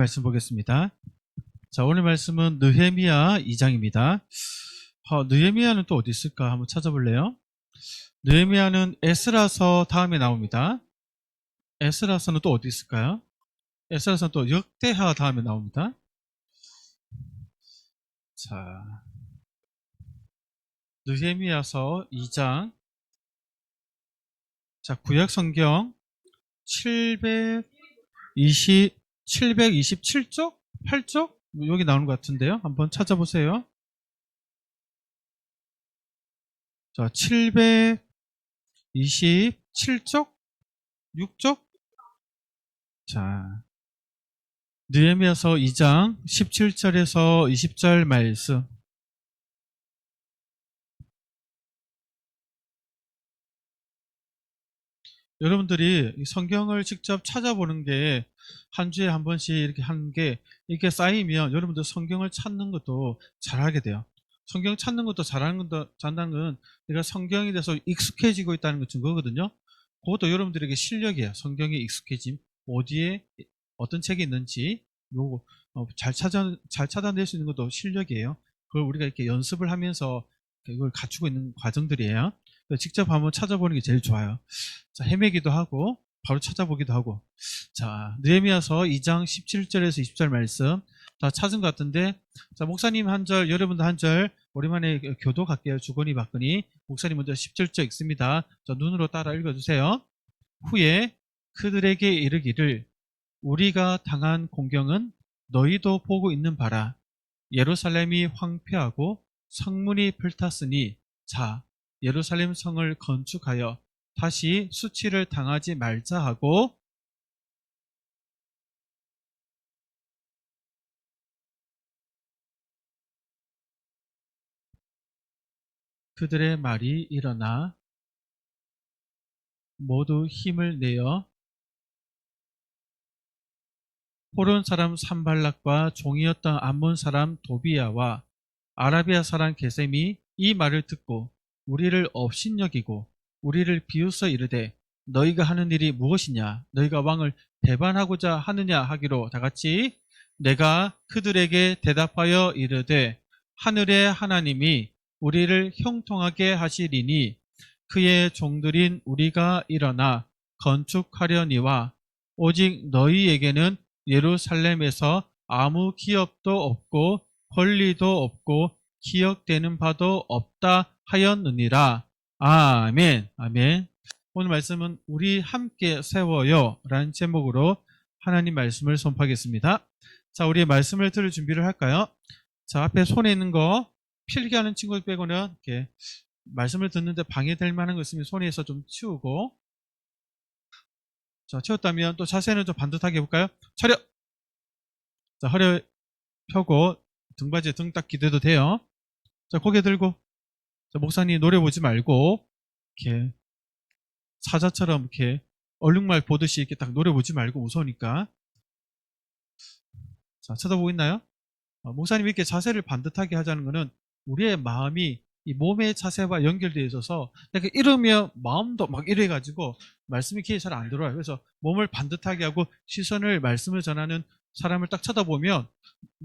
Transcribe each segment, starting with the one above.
말씀 보겠습니다. 자, 오늘 말씀은 느헤미야 2장입니다. 느헤미야는 또 어디 있을까 한번 찾아볼래요? 느헤미야는 에스라서 다음에 나옵니다. 에스라서는 또 어디 있을까요? 에스라서는 또 역대하 다음에 나옵니다. 자, 느헤미야서 2장. 자, 구약 성경 727쪽? 8쪽? 여기 나오는 것 같은데요. 한번 찾아보세요. 자, 727쪽? 6쪽? 자, 느헤미야서 2장 17절에서 20절 말씀. 여러분들이 성경을 직접 찾아보는 게 한 주에 한 번씩 이렇게 하는 게 이게 쌓이면 여러분들 성경을 찾는 것도 잘하게 돼요. 성경 찾는 것도 잘하는 것도 잘한다는 건 내가 성경에 대해서 익숙해지고 있다는 것 증거거든요. 그것도 여러분들에게 실력이에요. 성경에 익숙해짐. 어디에 어떤 책이 있는지 요거 잘 찾아낼 수 있는 것도 실력이에요. 그걸 우리가 이렇게 연습을 하면서 이걸 갖추고 있는 과정들이에요. 직접 한번 찾아보는 게 제일 좋아요. 자, 헤매기도 하고 바로 찾아보기도 하고. 자, 느헤미야서 2장 17절에서 20절 말씀 다 찾은 것 같은데, 자, 목사님 한 절, 여러분도 한 절 오랜만에 교도할게요. 주거니 받거니. 목사님 먼저 17절 읽습니다. 자, 눈으로 따라 읽어주세요. 후에 그들에게 이르기를 우리가 당한 공경은 너희도 보고 있는 바라. 예루살렘이 황폐하고 성문이 불탔으니 자, 예루살렘 성을 건축하여 다시 수치를 당하지 말자 하고, 그들의 말이 일어나 모두 힘을 내어 호론 사람 산발락과 종이었던 암몬 사람 도비야와 아라비아 사람 게셈이 이 말을 듣고 우리를 업신여기고 우리를 비웃어 이르되 너희가 하는 일이 무엇이냐? 너희가 왕을 배반하고자 하느냐 하기로 다같이 내가 그들에게 대답하여 이르되 하늘의 하나님이 우리를 형통하게 하시리니 그의 종들인 우리가 일어나 건축하려니와 오직 너희에게는 예루살렘에서 아무 기업도 없고 권리도 없고 기억되는 바도 없다 하였느니라. 아멘. 아멘. 오늘 말씀은 우리 함께 세워요 라는 제목으로 하나님 말씀을 선포하겠습니다. 자, 우리 말씀을 들을 준비를 할까요? 자, 앞에 손에 있는 거 필기하는 친구들 빼고는 이렇게 말씀을 듣는데 방해될 만한 거 있으면 손에서 좀 치우고, 자, 치웠다면 또 자세는 좀 반듯하게 해볼까요? 차렷! 자, 허리 펴고 등받이에 등 딱 기대도 돼요. 자, 고개 들고. 자, 목사님 노래 보지 말고 이렇게 사자처럼 이렇게 얼룩말 보듯이 이렇게 딱 노래 보지 말고 무서우니까. 자, 쳐다보고 있나요? 목사님 이렇게 자세를 반듯하게 하자는 것은 우리의 마음이 이 몸의 자세와 연결되어 있어서 내가 이러면 마음도 막 이래가지고 말씀이 귀에 잘 안 들어와요. 그래서 몸을 반듯하게 하고 시선을 말씀을 전하는 사람을 딱 쳐다보면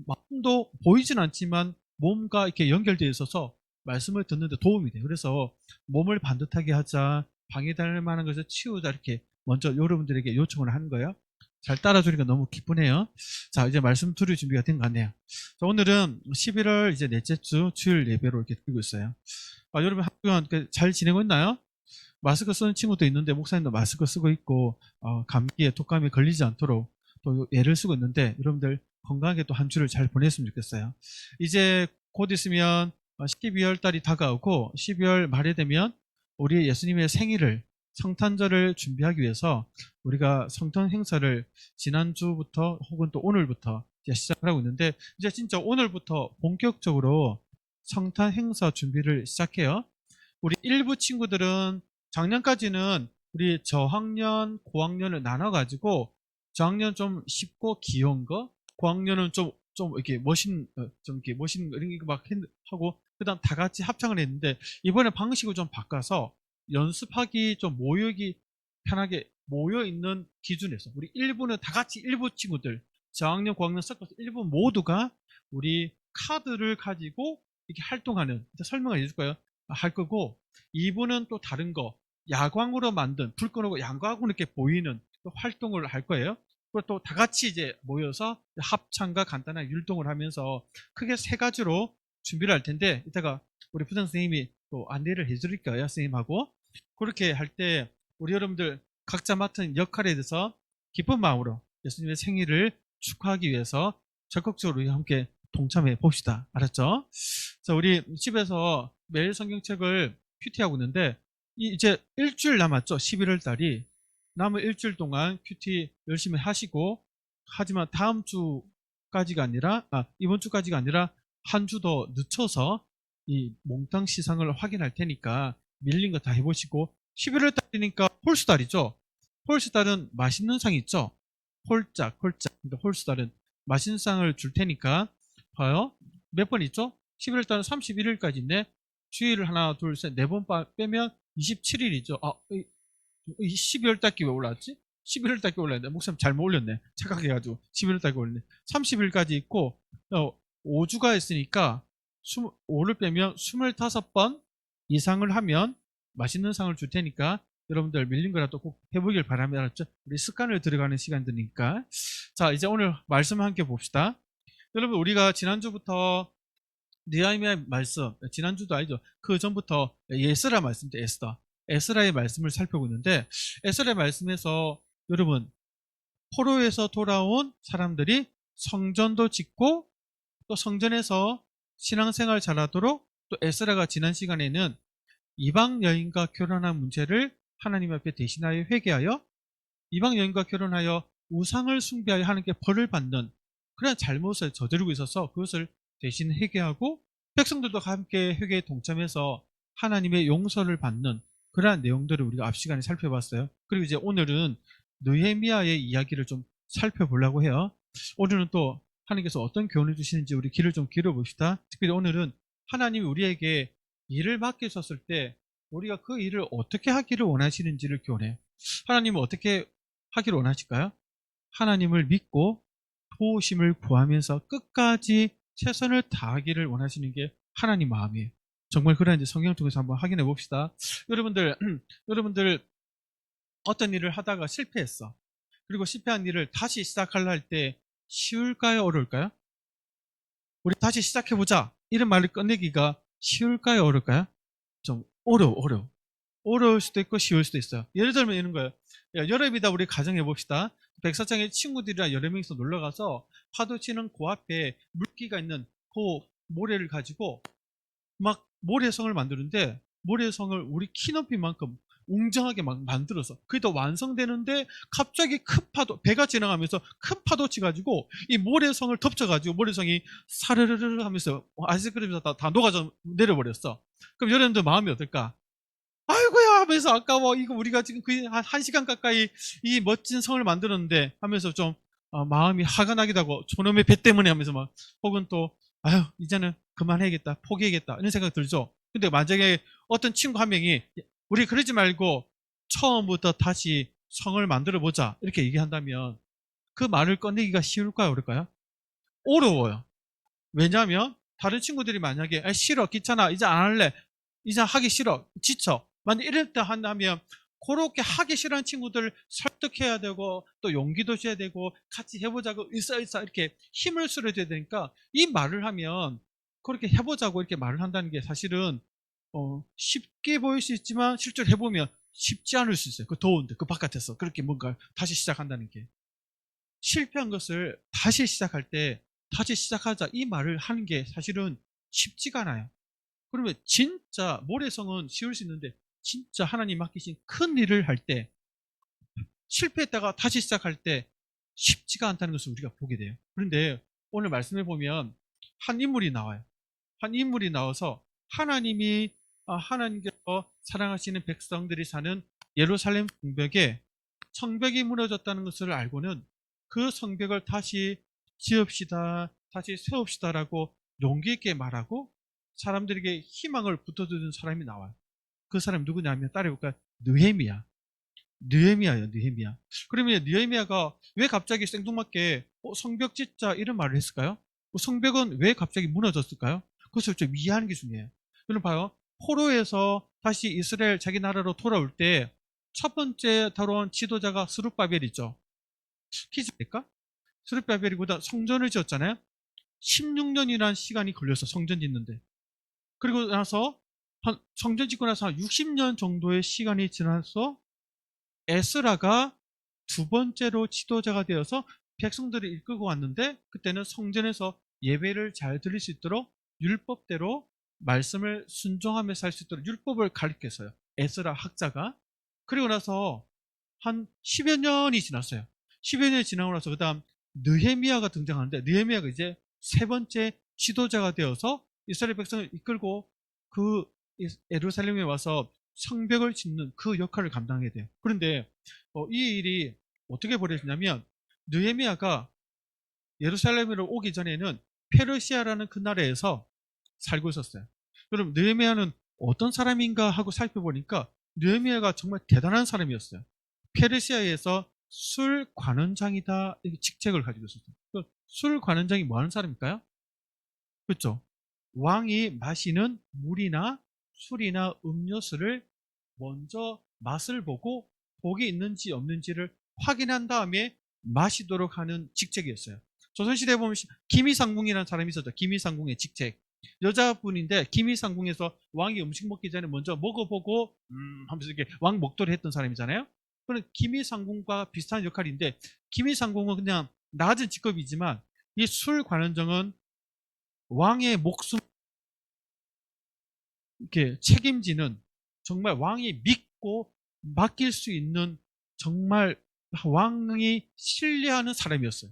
마음도 보이진 않지만 몸과 이렇게 연결되어 있어서 말씀을 듣는데 도움이 돼요. 그래서 몸을 반듯하게 하자, 방해될 만한 것을 치우자 이렇게 먼저 여러분들에게 요청을 하는 거예요. 잘 따라주니까 너무 기쁘네요. 자, 이제 말씀 들을 준비가 된 것 같네요. 자, 오늘은 11월 이제 넷째 주 주일 예배로 이렇게 드리고 있어요. 여러분 학교는 잘 지내고 있나요? 마스크 쓰는 친구도 있는데 목사님도 마스크 쓰고 있고 감기에 독감에 걸리지 않도록 또 애를 쓰고 있는데 여러분들 건강하게 또 한 주를 잘 보냈으면 좋겠어요. 이제 곧 있으면 12월 달이 다가오고 12월 말에 되면 우리 예수님의 생일을 성탄절을 준비하기 위해서 우리가 성탄 행사를 지난주부터 혹은 또 오늘부터 시작을 하고 있는데 이제 진짜 오늘부터 본격적으로 성탄 행사 준비를 시작해요. 우리 일부 친구들은 작년까지는 우리 저학년, 고학년을 나눠가지고 저학년 좀 쉽고 귀여운 거, 고학년은 좀 이렇게 좀 이렇게 멋있는 거 이런 거 막 하고 그다음 다 같이 합창을 했는데 이번에 방식을 좀 바꿔서 연습하기 좀 모이기 편하게 모여 있는 기준에서 우리 일부는 다 같이 일부 친구들 저학년, 고학년 섞어서 일부 모두가 우리 카드를 가지고 이렇게 활동하는, 설명을 해줄 거예요. 할 거고, 2부는 또 다른 거, 야광으로 만든, 불 끄고 야광으로 이렇게 보이는 활동을 할 거예요. 그리고 또 다 같이 이제 모여서 합창과 간단한 율동을 하면서 크게 세 가지로 준비를 할 텐데, 이따가 우리 부장 선생님이 또 안내를 해드릴 거예요, 선생님하고. 그렇게 할 때 우리 여러분들 각자 맡은 역할에 대해서 기쁜 마음으로 예수님의 생일을 축하하기 위해서 적극적으로 함께 동참해 봅시다. 알았죠? 자, 우리 집에서 매일 성경책을 큐티하고 있는데 이제 일주일 남았죠. 11월 달이. 남은 일주일 동안 큐티 열심히 하시고, 하지만 다음 주까지가 아니라 이번 주까지가 아니라 한 주 더 늦춰서 이 몽땅 시상을 확인할 테니까 밀린 거 다 해보시고, 11월 달이니까 홀수달이죠. 홀수달은 맛있는 상이 있죠. 홀짝. 그러니까 홀수달은 맛있는 상을 줄 테니까 봐요. 몇 번 있죠? 11월 달은 31일까지인데 주일을 하나, 둘, 셋, 네 번 빼면 27일이죠. 12월 달기 왜 올라왔지? 11월 달기 올랐는데 목사님 잘못 올렸네. 착각해가지고 11월 달기 올렸네. 30일까지 있고 5주가 있으니까 5를 빼면 25번 이상을 하면 맛있는 상을 줄 테니까 여러분들 밀린 거라도 꼭 해보길 바랍니다. 알았죠? 우리 습관을 들어가는 시간들이니까. 자, 이제 오늘 말씀 함께 봅시다. 여러분, 우리가 지난주부터 느헤미야 말씀, 지난주도 아니죠. 그 전부터 에스라 말씀이죠. 에스라의 말씀을 살펴보고 있는데, 에스라의 말씀에서 여러분, 포로에서 돌아온 사람들이 성전도 짓고 또 성전에서 신앙생활 잘하도록, 또 에스라가 지난 시간에는 이방 여인과 결혼한 문제를 하나님 앞에 대신하여 회개하여 이방 여인과 결혼하여 우상을 숭배하여 하나님께 벌을 받는 그런 잘못을 저지르고 있어서 그것을 대신 회개하고, 백성들도 함께 회개에 동참해서 하나님의 용서를 받는 그러한 내용들을 우리가 앞 시간에 살펴봤어요. 그리고 이제 오늘은 느헤미야의 이야기를 좀 살펴보려고 해요. 오늘은 또 하나님께서 어떤 교훈을 주시는지 우리 귀를 좀 기울여봅시다. 특별히 오늘은 하나님이 우리에게 일을 맡기셨을 때 우리가 그 일을 어떻게 하기를 원하시는지를 교훈해요. 하나님은 어떻게 하기를 원하실까요? 하나님을 믿고 도우심을 구하면서 끝까지 최선을 다하기를 원하시는 게 하나님 마음이에요. 정말 그런지 성경 통해서 한번 확인해 봅시다. 여러분들 어떤 일을 하다가 실패했어. 그리고 실패한 일을 다시 시작하려 할 때 쉬울까요? 어려울까요? 우리 다시 시작해보자. 이런 말을 꺼내기가 쉬울까요? 어려울까요? 좀 어려워. 어려울 수도 있고 쉬울 수도 있어요. 예를 들면 이런 거예요. 여름이다 우리 가정해봅시다. 백사장에 친구들이랑 여러 명이서 놀러가서 파도 치는 그 앞에 물기가 있는 그 모래를 가지고 막 모래성을 만드는데, 모래성을 우리 키 높이만큼 웅장하게 막 만들어서 그게 더 완성되는데 갑자기 큰 파도, 배가 지나가면서 큰 파도 치가지고 이 모래성을 덮쳐가지고 모래성이 사르르르 하면서 아이스크림에서 다 녹아져 내려버렸어. 그럼 여러분들 마음이 어떨까? 아이고야 하면서 아까워, 이거 우리가 지금 거의 한 시간 가까이 이 멋진 성을 만들었는데 하면서 좀 마음이 화가 나기도 하고, 저놈의 배 때문에 하면서 막, 혹은 또 아유 이제는 그만해야겠다, 포기해야겠다 이런 생각 들죠. 근데 만약에 어떤 친구 한 명이 우리 그러지 말고 처음부터 다시 성을 만들어 보자 이렇게 얘기한다면 그 말을 꺼내기가 쉬울까요? 어떨까요? 어려워요. 왜냐하면 다른 친구들이 만약에 싫어, 귀찮아, 이제 안 할래, 이제 하기 싫어, 지쳐, 만약 이럴 때 한다면 그렇게 하기 싫어하는 친구들을 설득해야 되고 또 용기도 줘야 되고 같이 해보자고 있어 이렇게 힘을 실어줘야 되니까, 이 말을 하면 그렇게 해보자고 이렇게 말을 한다는 게 사실은 쉽게 보일 수 있지만 실제로 해보면 쉽지 않을 수 있어요. 그 더운데 그 바깥에서 그렇게 뭔가 다시 시작한다는 게, 실패한 것을 다시 시작할 때 다시 시작하자 이 말을 하는 게 사실은 쉽지가 않아요. 그러면 진짜 모래성은 쉬울 수 있는데 진짜 하나님 맡기신 큰 일을 할 때, 실패했다가 다시 시작할 때 쉽지가 않다는 것을 우리가 보게 돼요. 그런데 오늘 말씀해 보면 한 인물이 나와요. 한 인물이 나와서 하나님께서 사랑하시는 백성들이 사는 예루살렘 성벽에 성벽이 무너졌다는 것을 알고는 그 성벽을 다시 지읍시다, 다시 세웁시다라고 용기 있게 말하고 사람들에게 희망을 붙어주는 사람이 나와요. 그 사람이 누구냐면 따라해볼까요? 느헤미야예요. 느헤미야. 그러면 느헤미야가 왜 갑자기 생뚱맞게 성벽 짓자 이런 말을 했을까요? 성벽은 왜 갑자기 무너졌을까요? 그것을 좀 이해하는 게 중요해요. 여러분 봐요. 포로에서 다시 이스라엘 자기 나라로 돌아올 때 첫 번째 다뤄온 지도자가 스룹바벨이죠. 퀴즈입니까? 스룹바벨이보다 성전을 지었잖아요. 16년이라는 시간이 걸려서 성전 짓는데, 그리고 나서 성전 짓고 나서 한 60년 정도의 시간이 지나서 에스라가 두 번째로 지도자가 되어서 백성들을 이끌고 왔는데, 그때는 성전에서 예배를 잘 드릴 수 있도록 율법대로 말씀을 순종하며 살 수 있도록 율법을 가르쳤어요. 에스라 학자가. 그리고 나서 한 10여 년이 지났어요. 10여 년이 지나고 나서 그 다음 느헤미야가 등장하는데, 느헤미야가 이제 세 번째 지도자가 되어서 이스라엘 백성을 이끌고 그 예루살렘에 와서 성벽을 짓는 그 역할을 감당하게 돼요. 그런데 이 일이 어떻게 벌어지냐면, 느헤미야가 예루살렘으로 오기 전에는 페르시아라는 그 나라에서 살고 있었어요. 여러분, 느헤미야는 어떤 사람인가 하고 살펴보니까 느헤미야가 정말 대단한 사람이었어요. 페르시아에서 술 관원장이다, 이렇게 직책을 가지고 있었어요. 술 관원장이 뭐 하는 사람일까요? 그렇죠. 왕이 마시는 물이나 술이나 음료수를 먼저 맛을 보고 복이 있는지 없는지를 확인한 다음에 마시도록 하는 직책이었어요. 조선시대에 보면 기미상궁이라는 사람이 있었죠. 기미상궁의 직책. 여자분인데 기미상궁에서 왕이 음식 먹기 전에 먼저 먹어보고 하면서 이렇게 왕 목도리 했던 사람이잖아요. 그런 기미상궁과 비슷한 역할인데, 기미상궁은 그냥 낮은 직급이지만 이 술 관원정은 왕의 목숨 이렇게 책임지는, 정말 왕이 믿고 맡길 수 있는, 정말 왕이 신뢰하는 사람이었어요.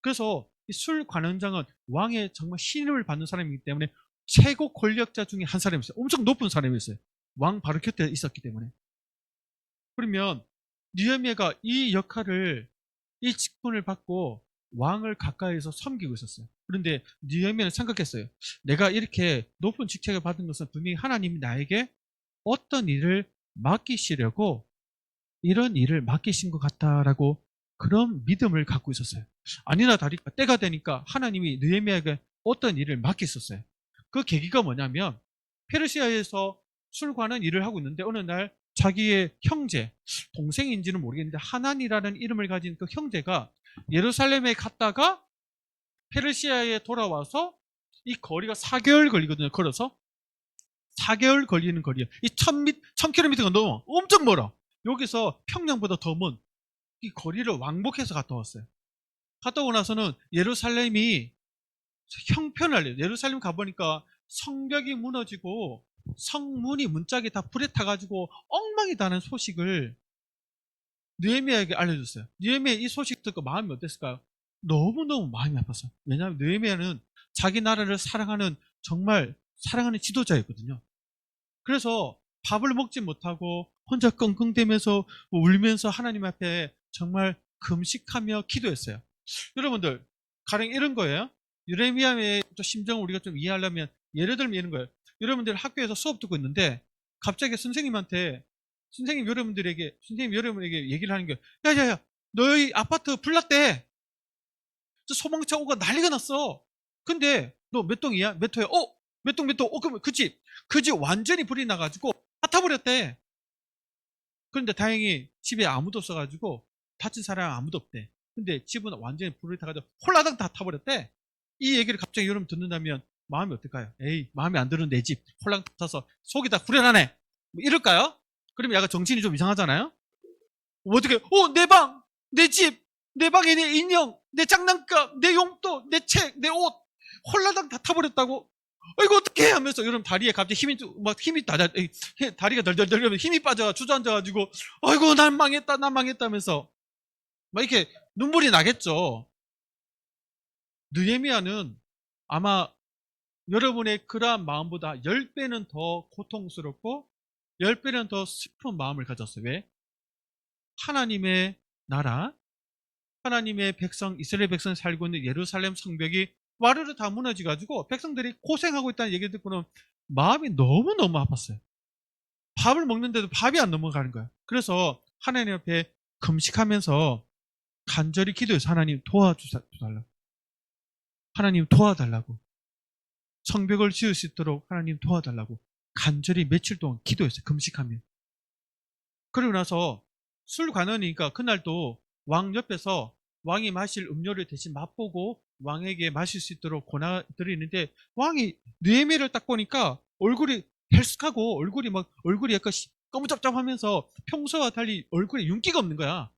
그래서 이 술 관원장은 왕의 정말 신임을 받는 사람이기 때문에 최고 권력자 중에 한 사람이었어요. 엄청 높은 사람이었어요. 왕 바로 곁에 있었기 때문에. 그러면 느헤미야가 이 역할을, 이 직분을 받고 왕을 가까이에서 섬기고 있었어요. 그런데 느헤미야는 생각했어요. 내가 이렇게 높은 직책을 받은 것은 분명히 하나님이 나에게 어떤 일을 맡기시려고 이런 일을 맡기신 것 같다라고, 그런 믿음을 갖고 있었어요. 아니나 다를까 때가 되니까 하나님이 느헤미야에게 어떤 일을 맡겼었어요. 그 계기가 뭐냐면, 페르시아에서 술관은 일을 하고 있는데 어느 날 자기의 형제, 동생인지는 모르겠는데 하난이라는 이름을 가진 그 형제가 예루살렘에 갔다가 페르시아에 돌아와서, 이 거리가 4개월 걸리거든요. 걸어서 4개월 걸리는 거리예요. 이 1000km가 넘어. 엄청 멀어. 여기서 평양보다 더 먼 이 거리를 왕복해서 갔다 왔어요. 갔다 오고 나서는 예루살렘이 형편을 알려요. 예루살렘 가보니까 성벽이 무너지고 성문이 문짝이 다 불에 타가지고 엉망이다는 소식을 느헤미야에게 알려줬어요. 느헤미야 이 소식 듣고 마음이 어땠을까요? 너무너무 마음이 아팠어요. 왜냐하면 느헤미야는 자기 나라를 사랑하는, 정말 사랑하는 지도자였거든요. 그래서 밥을 먹지 못하고 혼자 끙끙대면서 울면서 하나님 앞에 정말 금식하며 기도했어요. 여러분들, 가령 이런 거예요. 느헤미야의 심정을 우리가 좀 이해하려면 예를 들면 이런 거예요. 여러분들 학교에서 수업 듣고 있는데 갑자기 선생님 여러분에게 얘기를 하는 거예요. 야야야, 너희 아파트 불났대. 소방차 오가 난리가 났어. 근데 너 몇 동이야? 몇 호야? 몇 동 몇 동? 그럼 그집 완전히 불이 나가지고 다 타버렸대. 그런데 다행히 집에 아무도 없어가지고 다친 사람 아무도 없대. 근데 집은 완전히 불이 타가지고 홀라당 다 타버렸대. 이 얘기를 갑자기 여러분 듣는다면 마음이 어떨까요? 에이, 마음에 안 드는 내 집 홀랑 타서 속이 다 불어나네, 뭐 이럴까요? 그러면 약간 정신이 좀 이상하잖아요. 어떻게, 내 방, 내 집, 내 방에 내 인형, 내 장난감, 내 용돈, 내 책, 내 옷, 홀라당 다 타버렸다고? 이거 어떻게 하면서 여러분 다리에 갑자기 다리가 덜덜덜 힘이 빠져 주저앉아가지고, 아이고, 난 망했다면서 막 이렇게 눈물이 나겠죠. 느헤미야는 아마 여러분의 그러한 마음보다 10배는 더 고통스럽고 10배는 더 슬픈 마음을 가졌어요. 왜? 하나님의 나라, 하나님의 백성, 이스라엘 백성이 살고 있는 예루살렘 성벽이 와르르 다 무너져가지고 백성들이 고생하고 있다는 얘기를 듣고는 마음이 너무너무 아팠어요. 밥을 먹는데도 밥이 안 넘어가는 거예요. 그래서 하나님 앞에 금식하면서 간절히 기도해서 하나님 도와달라고. 하나님 도와달라고. 성벽을 지을 수 있도록 하나님 도와달라고. 간절히 며칠 동안 기도했어요. 금식하며. 그러고 나서 술관원이니까 그날도 왕 옆에서 왕이 마실 음료를 대신 맛보고 왕에게 마실 수 있도록 권하드리는데 왕이 느헤미야를 딱 보니까 얼굴이 헬쓱하고 얼굴이 약간 꺼무잡잡하면서 평소와 달리 얼굴에 윤기가 없는 거야.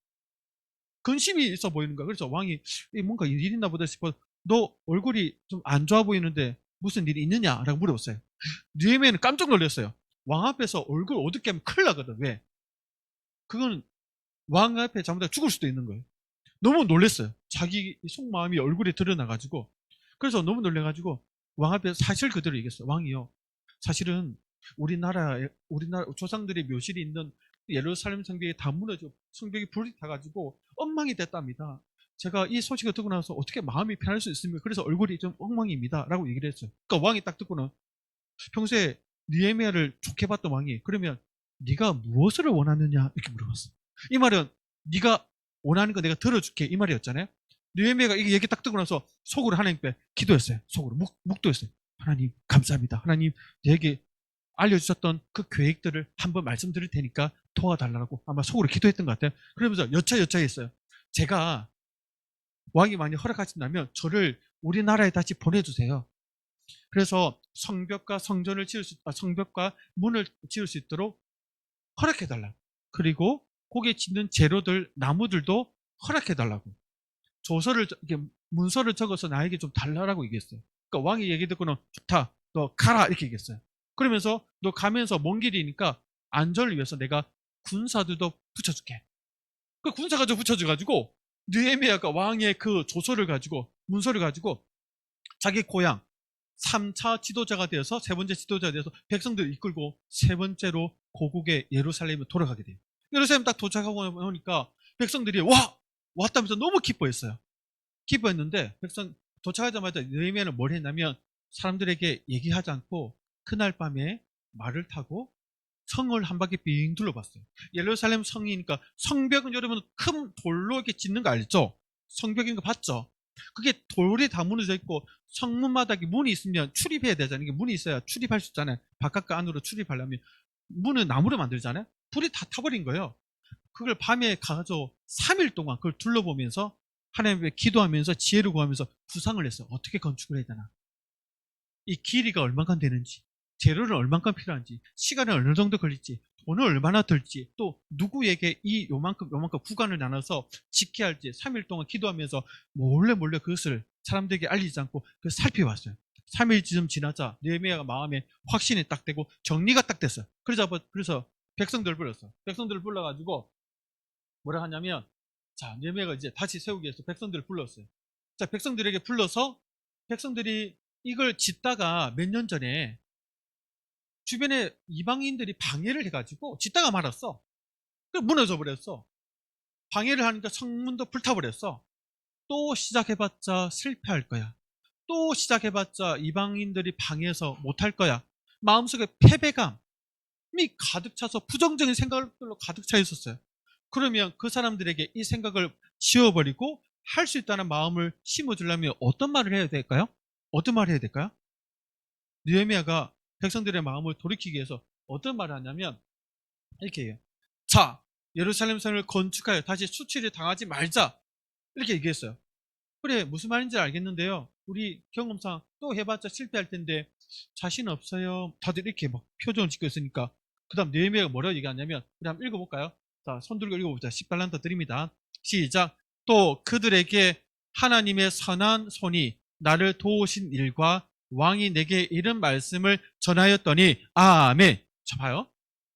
근심이 있어 보이는 거야. 그래서 왕이 뭔가 일 있나 보다 싶어 너 얼굴이 좀 안 좋아 보이는데 무슨 일이 있느냐라고 물어봤어요. 느헤미야는 깜짝 놀랐어요. 왕 앞에서 얼굴 어둡게 하면 큰일 나거든. 왜? 그건 왕 앞에 잘못하면 죽을 수도 있는 거예요. 너무 놀랐어요. 자기 속마음이 얼굴에 드러나가지고. 그래서 너무 놀래가지고 왕 앞에 사실 그대로 얘기했어요. 왕이요. 사실은 우리나라 조상들의 묘실이 있는 예루살렘 성벽이 다 무너지고 성벽이 불이 타가지고 엉망이 됐답니다. 제가 이 소식을 듣고 나서 어떻게 마음이 편할 수 있습니까? 그래서 얼굴이 좀 엉망입니다. 라고 얘기를 했어요. 그러니까 왕이 딱 듣고는 평소에 느헤미야를 좋게 봤던 왕이 그러면 네가 무엇을 원하느냐 이렇게 물어봤어. 이 말은 네가 원하는 거 내가 들어줄게 이 말이었잖아요. 느헤미야가 이 얘기 딱 듣고 나서 속으로 하나님께 기도했어요. 속으로 묵도했어요. 하나님 감사합니다. 하나님 내게 알려주셨던 그 계획들을 한번 말씀드릴 테니까 도와달라고 아마 속으로 기도했던 것 같아요. 그러면서 여차했어요. 제가 왕이 많이 허락하신다면 저를 우리나라에 다시 보내주세요. 그래서 성벽과 성벽과 문을 지을 수 있도록 허락해달라고. 그리고 거기에 짓는 재료들, 나무들도 해달라고. 문서를 적어서 나에게 좀 달라라고 얘기했어요. 그러니까 왕이 얘기 듣고는 좋다, 너 가라 이렇게 얘기했어요. 그러면서 너 가면서 먼 길이니까 안전을 위해서 내가 군사들도 붙여줄게. 그 군사가 좀 붙여줘가지고 느헤미야가 왕의 그 조서를 가지고 문서를 가지고 자기 고향 3차 지도자가 되어서 세 번째 지도자가 되어서 백성들을 이끌고 세 번째로 고국의 예루살렘에 돌아가게 돼요. 예루살렘 딱 도착하고 나니까 백성들이 왔다면서 너무 기뻐했어요. 기뻐했는데 백성 도착하자마자 느헤미야는 뭘 했냐면 사람들에게 얘기하지 않고 그날 밤에 말을 타고 성을 한 바퀴 빙 둘러봤어요. 예루살렘 성이니까 성벽은 여러분 큰 돌로 이렇게 짓는 거 알죠? 성벽인 거 봤죠? 그게 돌이 다 무너져 있고 성문마다 문이 있으면 출입해야 되잖아요. 이게 문이 있어야 출입할 수 있잖아요. 바깥과 안으로 출입하려면 문은 나무로 만들잖아요. 불이 다 타버린 거예요. 그걸 밤에 가서 3일 동안 그걸 둘러보면서 하나님께 기도하면서 지혜를 구하면서 구상을 했어요. 어떻게 건축을 해야 되나? 이 길이가 얼마큼 되는지, 재료는 얼마큼 필요한지, 시간은 어느 정도 걸릴지, 돈은 얼마나 들지, 또 누구에게 요만큼 구간을 나눠서 지켜야 할지 3일 동안 기도하면서 몰래 그것을 사람들에게 알리지 않고 그걸 살펴봤어요. 3일쯤 지나자 느헤미야가 마음에 확신이 딱 되고 정리가 딱 됐어요. 그래서 백성들을 불렀어. 백성들을 불러가지고 뭐라 하냐면 자, 느헤미야가 이제 다시 세우기 위해서 백성들을 불렀어요. 자, 백성들에게 불러서 백성들이 이걸 짓다가 몇 년 전에 주변에 이방인들이 방해를 해가지고 짓다가 말았어. 무너져 버렸어. 방해를 하니까 성문도 불타버렸어. 또 시작해봤자 실패할 거야. 또 시작해봤자 이방인들이 방해해서 못할 거야. 마음속에 패배감이 가득 차서 부정적인 생각들로 가득 차 있었어요. 그러면 그 사람들에게 이 생각을 지워버리고 할 수 있다는 마음을 심어주려면 어떤 말을 해야 될까요? 어떤 말을 해야 될까요? 느헤미야가 백성들의 마음을 돌이키기 위해서 어떤 말을 하냐면 이렇게 해요. 자, 예루살렘 성을 건축하여 다시 수치를 당하지 말자. 이렇게 얘기했어요. 그래, 무슨 말인지 알겠는데요. 우리 경험상 또 해봤자 실패할 텐데 자신 없어요. 다들 이렇게 막 표정을 짓고 있으니까 그 다음 느헤미야가 뭐라고 얘기하냐면 우리 한번 읽어볼까요? 자, 손 들고 읽어보자. 10달란트 드립니다. 시작. 또 그들에게 하나님의 선한 손이 나를 도우신 일과 왕이 내게 이런 말씀을 전하였더니 아멘. 자, 봐요.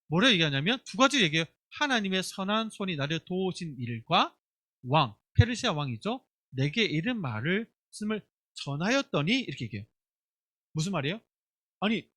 뭐라고 얘기하냐면 두 가지 얘기해요. 하나님의 선한 손이 나를 도우신 일과 왕, 페르시아 왕이죠. 내게 이런 말씀을 전하였더니 이렇게 얘기해요. 무슨 말이에요? 아니,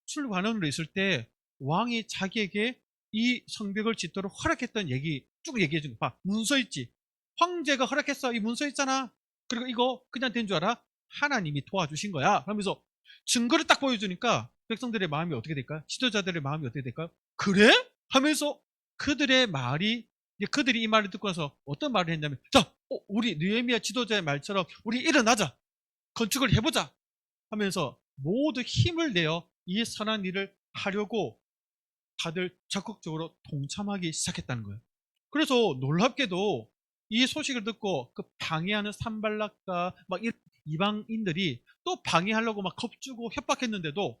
출관원으로 있을 때 왕이 자기에게 이 성벽을 짓도록 허락했던 얘기 쭉 얘기해 준 거 봐. 문서 있지. 황제가 허락했어. 이 문서 있잖아. 그리고 이거 그냥 된 줄 알아? 하나님이 도와주신 거야. 그러면서 증거를 딱 보여주니까 백성들의 마음이 어떻게 될까요? 지도자들의 마음이 어떻게 될까요? 그래? 하면서 그들의 말이 이제 그들이 이 말을 듣고 나서 어떤 말을 했냐면, 자, 우리 느헤미야 지도자의 말처럼 우리 일어나자, 건축을 해보자 하면서 모두 힘을 내어 이 선한 일을 하려고 다들 적극적으로 동참하기 시작했다는 거예요. 그래서 놀랍게도 이 소식을 듣고 그 방해하는 산발락과 막 이방인들이 또 방해하려고 막 겁주고 협박했는데도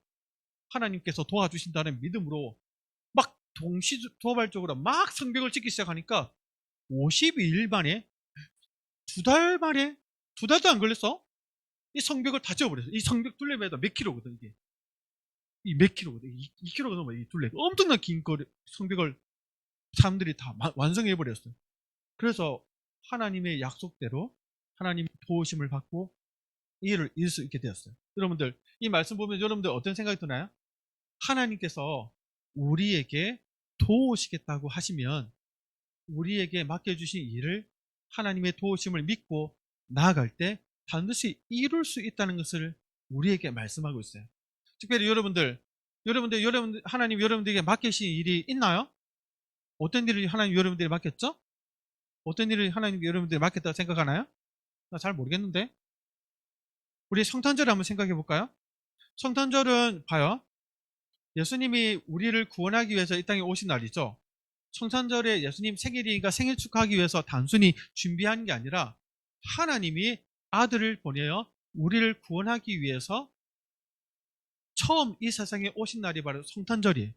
하나님께서 도와주신다는 믿음으로 막 동시도발적으로 막 성벽을 짓기 시작하니까 52일 만에, 2달 만에, 2달도 안 걸렸어. 이 성벽을 다 지어버렸어. 이 성벽 둘레매다 몇 킬로거든, 이게. 이 몇 킬로거든. 2킬로가 넘어, 이 둘레. 엄청난 긴 거리, 성벽을 사람들이 다 완성해버렸어요. 그래서 하나님의 약속대로 하나님의 도우심을 받고 이 일을 이룰 수 있게 되었어요. 여러분들, 이 말씀 보면 여러분들 어떤 생각이 드나요? 하나님께서 우리에게 도우시겠다고 하시면 우리에게 맡겨주신 일을 하나님의 도우심을 믿고 나아갈 때 반드시 이룰 수 있다는 것을 우리에게 말씀하고 있어요. 특별히 여러분들, 하나님 여러분들에게 맡기신 일이 있나요? 어떤 일을 하나님 여러분들에게 맡겼죠? 어떤 일을 하나님 여러분들에게 맡겼다고 생각하나요? 나 잘 모르겠는데. 우리 성탄절을 한번 생각해 볼까요? 성탄절은 봐요. 예수님이 우리를 구원하기 위해서 이 땅에 오신 날이죠. 성탄절에 예수님 생일이니까 생일 축하하기 위해서 단순히 준비한 게 아니라 하나님이 아들을 보내어 우리를 구원하기 위해서 처음 이 세상에 오신 날이 바로 성탄절이에요.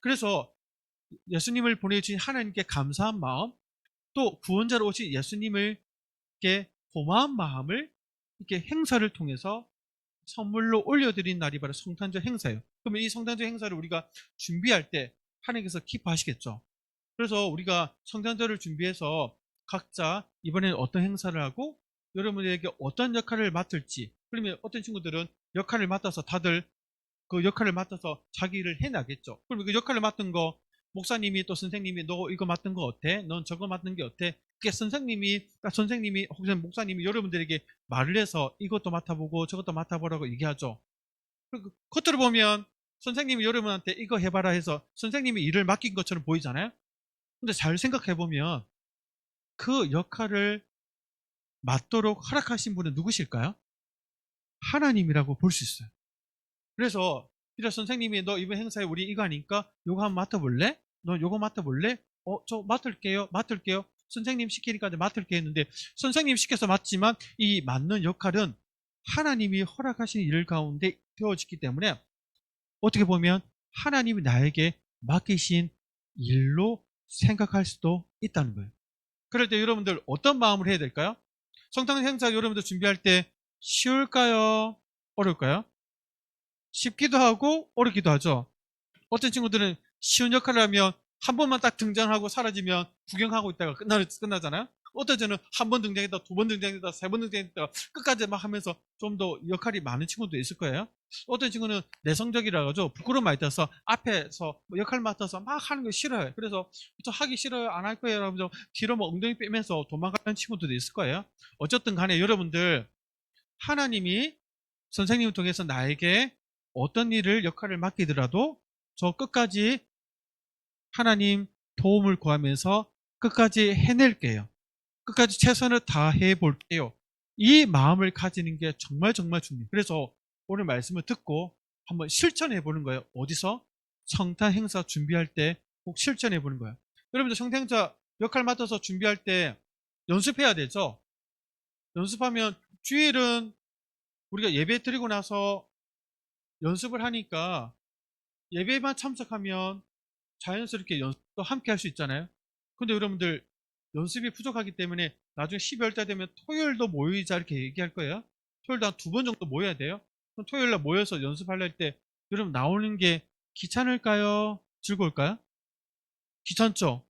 그래서 예수님을 보내주신 하나님께 감사한 마음, 또 구원자로 오신 예수님께 고마운 마음을 이렇게 행사를 통해서 선물로 올려드린 날이 바로 성탄절 행사예요. 그러면 이 성탄절 행사를 우리가 준비할 때 하나님께서 기뻐하시겠죠. 그래서 우리가 성탄절을 준비해서 각자 이번에는 어떤 행사를 하고 여러분에게 어떤 역할을 맡을지, 그러면 어떤 친구들은 역할을 맡아서 다들 그 역할을 맡아서 자기 일을 해나겠죠. 그러면 그 역할을 맡은 거 목사님이 또 선생님이 너 이거 맡은 거 어때? 넌 저거 맡은 게 어때? 그게 선생님이 혹은 목사님이 여러분들에게 말을 해서 이것도 맡아보고 저것도 맡아보라고 얘기하죠. 겉으로 보면 선생님이 여러분한테 이거 해봐라 해서 선생님이 일을 맡긴 것처럼 보이잖아요. 근데 잘 생각해 보면 그 역할을 맡도록 허락하신 분은 누구실까요? 하나님이라고 볼 수 있어요. 그래서 선생님이 너 이번 행사에 우리 이거 하니까 요거 한번 맡아볼래? 너 요거 맡아볼래? 저 맡을게요. 선생님 시키니까 맡을게 했는데 선생님 시켜서 맡지만 이 맡는 역할은 하나님이 허락하신 일 가운데 되어지기 때문에 어떻게 보면 하나님이 나에게 맡기신 일로 생각할 수도 있다는 거예요. 그럴 때 여러분들 어떤 마음을 해야 될까요? 성탄 행사 여러분들 준비할 때 쉬울까요? 어려울까요? 쉽기도 하고 어렵기도 하죠. 어떤 친구들은 쉬운 역할을 하면 한 번만 딱 등장하고 사라지면 구경하고 있다가 끝나잖아요. 어떤 저는 한 번 등장했다, 2번 등장했다, 3번 등장했다 끝까지 막 하면서 좀 더 역할이 많은 친구도 있을 거예요. 어떤 친구는 내성적이라 가지고 부끄러움 많이 타서 앞에서 역할 맡아서 막 하는 거 싫어요. 그래서 저 하기 싫어요, 안 할 거예요 하면서 뒤로 막 엉덩이 빼면서 도망가는 친구들도 있을 거예요. 어쨌든 간에 여러분들, 하나님이 선생님을 통해서 나에게 어떤 일을 역할을 맡기더라도 저 끝까지 하나님 도움을 구하면서 끝까지 해낼게요. 끝까지 최선을 다해 볼게요. 이 마음을 가지는 게 정말 정말 중요해요. 그래서 오늘 말씀을 듣고 한번 실천해 보는 거예요. 어디서? 성탄 행사 준비할 때 꼭 실천해 보는 거예요. 여러분들 성탄 행사 역할 맡아서 준비할 때 연습해야 되죠. 연습하면 주일은 우리가 예배 드리고 나서 연습을 하니까 예배만 참석하면 자연스럽게 연습도 함께 할 수 있잖아요. 근데 여러분들 연습이 부족하기 때문에 나중에 12월 달 되면 토요일도 모이자 이렇게 얘기할 거예요. 토요일도 한 2번 정도 모여야 돼요. 그럼 토요일 날 모여서 연습할 때 여러분 나오는 게 귀찮을까요? 즐거울까요? 귀찮죠?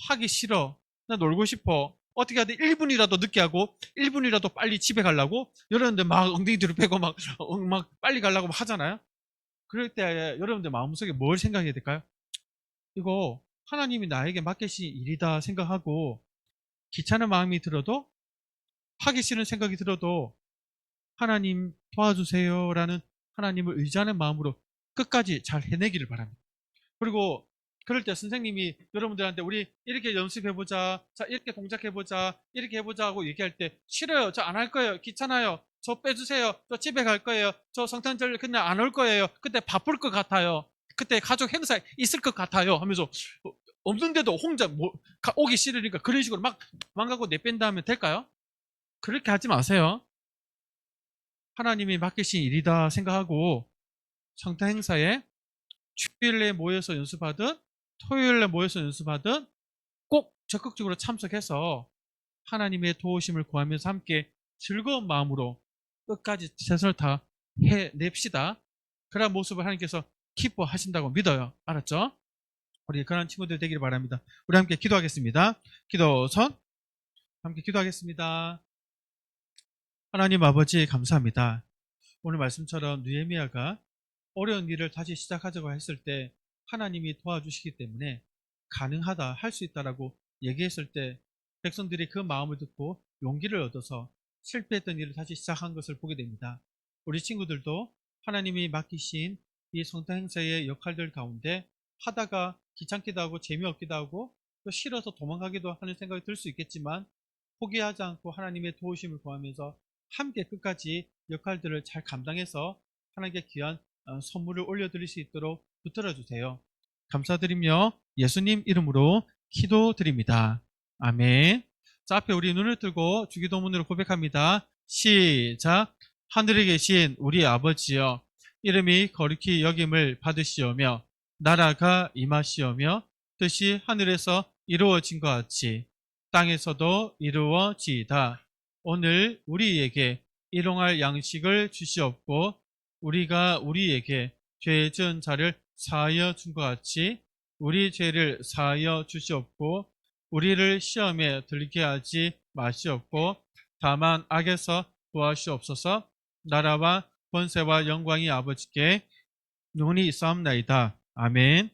하기 싫어. 나 놀고 싶어. 어떻게 하든 1분이라도 늦게 하고 1분이라도 빨리 집에 가려고 여러분들 막 엉덩이 뒤로 빼고 막 빨리 가려고 하잖아요. 그럴 때 여러분들 마음속에 뭘 생각해야 될까요? 이거 하나님이 나에게 맡기신 일이다 생각하고 귀찮은 마음이 들어도 하기 싫은 생각이 들어도 하나님 도와주세요라는 하나님을 의지하는 마음으로 끝까지 잘 해내기를 바랍니다. 그리고 그럴 때 선생님이 여러분들한테 우리 이렇게 연습해보자, 자 이렇게 동작해보자, 이렇게 해보자 하고 얘기할 때 싫어요, 저 안 할 거예요, 귀찮아요, 저 빼주세요, 저 집에 갈 거예요, 저 성탄절 그냥 안 올 거예요, 그때 바쁠 것 같아요, 그때 가족 행사 있을 것 같아요 하면서 없는데도 혼자 오기 싫으니까 그런 식으로 막 망가고 내뺀다 하면 될까요? 그렇게 하지 마세요. 하나님이 맡기신 일이다 생각하고 성탄 행사에 주일에 모여서 연습하든 토요일에 모여서 연습하든 꼭 적극적으로 참석해서 하나님의 도우심을 구하면서 함께 즐거운 마음으로 끝까지 최선을 다 해냅시다. 그런 모습을 하나님께서 기뻐하신다고 믿어요. 알았죠? 우리 그런 친구들 되기를 바랍니다. 우리 함께 기도하겠습니다. 기도선 함께 기도하겠습니다. 하나님 아버지 감사합니다. 오늘 말씀처럼 느헤미야가 어려운 일을 다시 시작하자고 했을 때 하나님이 도와주시기 때문에 가능하다, 할 수 있다라고 얘기했을 때 백성들이 그 마음을 듣고 용기를 얻어서 실패했던 일을 다시 시작한 것을 보게 됩니다. 우리 친구들도 하나님이 맡기신 이 성탄 행사의 역할들 가운데 하다가 귀찮기도 하고 재미없기도 하고 또 싫어서 도망가기도 하는 생각이 들 수 있겠지만 포기하지 않고 하나님의 도우심을 구하면서 함께 끝까지 역할들을 잘 감당해서 하나님께 귀한 선물을 올려드릴 수 있도록 붙들어 주세요. 감사드리며 예수님 이름으로 기도드립니다. 아멘. 자, 앞에 우리 눈을 뜨고 주기도문으로 고백합니다. 시작. 하늘에 계신 우리 아버지여, 이름이 거룩히 여김을 받으시오며 나라가 임하시오며 뜻이 하늘에서 이루어진 것 같이 땅에서도 이루어지이다. 오늘 우리에게 일용할 양식을 주시옵고 우리가 우리에게 죄 지은 자를 사하여 준 것 같이 우리 죄를 사하여 주시옵고 우리를 시험에 들게 하지 마시옵고 다만 악에서 구하시옵소서. 나라와 권세와 영광이 아버지께 영원히 있사옵나이다. 아멘.